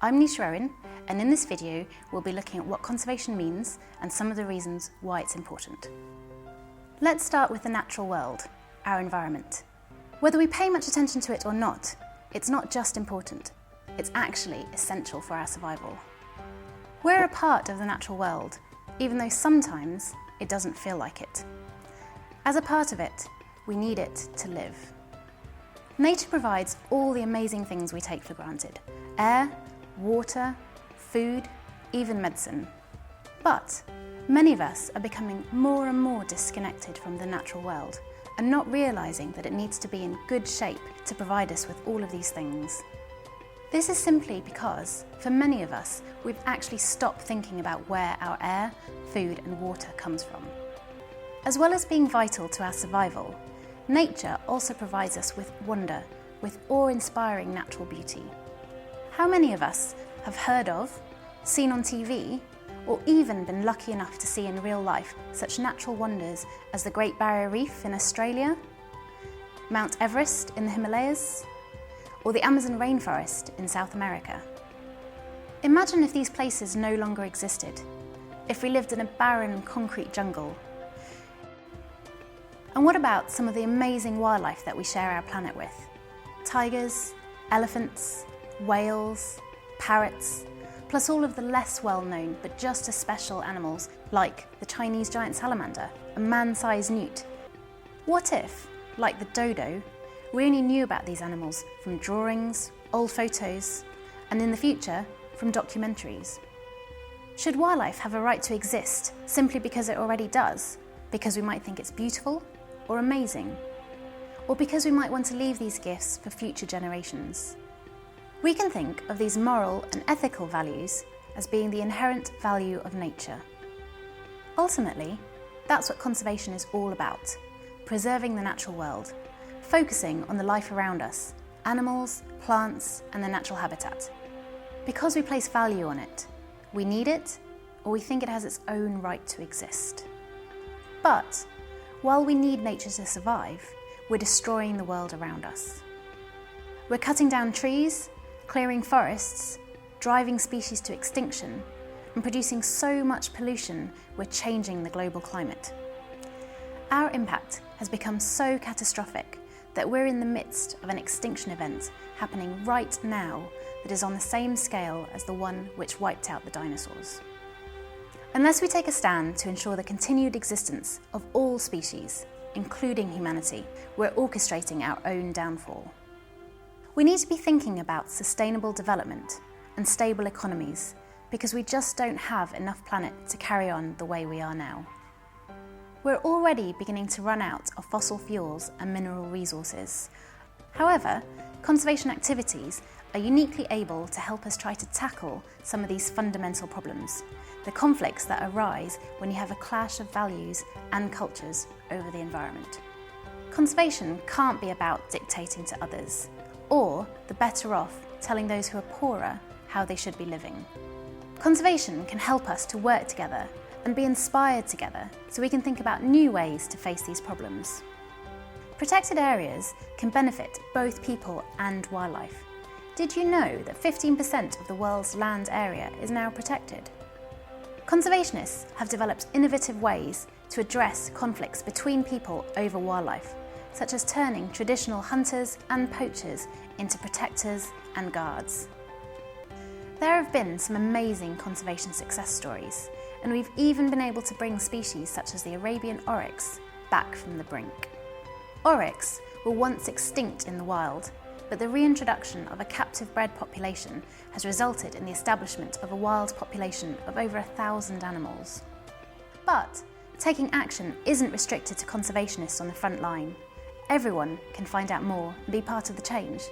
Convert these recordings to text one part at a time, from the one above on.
I'm Nisha Owen, and in this video we'll be looking at what conservation means and some of the reasons why it's important. Let's start with the natural world, our environment. Whether we pay much attention to it or not, it's not just important, it's actually essential for our survival. We're a part of the natural world, even though sometimes it doesn't feel like it. As a part of it, we need it to live. Nature provides all the amazing things we take for granted: air, water, food, even medicine. But many of us are becoming more and more disconnected from the natural world and not realising that it needs to be in good shape to provide us with all of these things. This is simply because, for many of us, we've actually stopped thinking about where our air, food and water comes from. As well as being vital to our survival, nature also provides us with wonder, with awe-inspiring natural beauty. How many of us have heard of, seen on TV, or even been lucky enough to see in real life such natural wonders as the Great Barrier Reef in Australia, Mount Everest in the Himalayas, or the Amazon rainforest in South America? Imagine if these places no longer existed, if we lived in a barren concrete jungle. And what about some of the amazing wildlife that we share our planet with? Tigers, elephants, whales, parrots, plus all of the less well-known but just as special animals like the Chinese giant salamander, a man-sized newt. What if, like the dodo, we only knew about these animals from drawings, old photos, and in the future, from documentaries? Should wildlife have a right to exist simply because it already does, because we might think it's beautiful or amazing, or because we might want to leave these gifts for future generations? We can think of these moral and ethical values as being the inherent value of nature. Ultimately, that's what conservation is all about: preserving the natural world, focusing on the life around us, animals, plants, and their natural habitat. Because we place value on it, we need it, or we think it has its own right to exist. But while we need nature to survive, we're destroying the world around us. We're cutting down trees, clearing forests, driving species to extinction, and producing so much pollution, we're changing the global climate. Our impact has become so catastrophic that we're in the midst of an extinction event happening right now that is on the same scale as the one which wiped out the dinosaurs. Unless we take a stand to ensure the continued existence of all species, including humanity, we're orchestrating our own downfall. We need to be thinking about sustainable development and stable economies because we just don't have enough planet to carry on the way we are now. We're already beginning to run out of fossil fuels and mineral resources. However, conservation activities are uniquely able to help us try to tackle some of these fundamental problems, the conflicts that arise when you have a clash of values and cultures over the environment. Conservation can't be about dictating to others, or the better off telling those who are poorer how they should be living. Conservation can help us to work together and be inspired together so we can think about new ways to face these problems. Protected areas can benefit both people and wildlife. Did you know that 15% of the world's land area is now protected? Conservationists have developed innovative ways to address conflicts between people over wildlife, such as turning traditional hunters and poachers into protectors and guards. There have been some amazing conservation success stories, and we've even been able to bring species such as the Arabian oryx back from the brink. Oryx were once extinct in the wild, but the reintroduction of a captive bred population has resulted in the establishment of a wild population of over 1,000 animals. But taking action isn't restricted to conservationists on the front line. Everyone can find out more and be part of the change.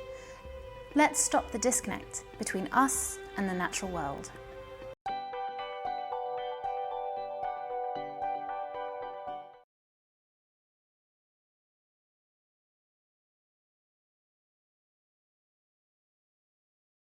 Let's stop the disconnect between us and the natural world.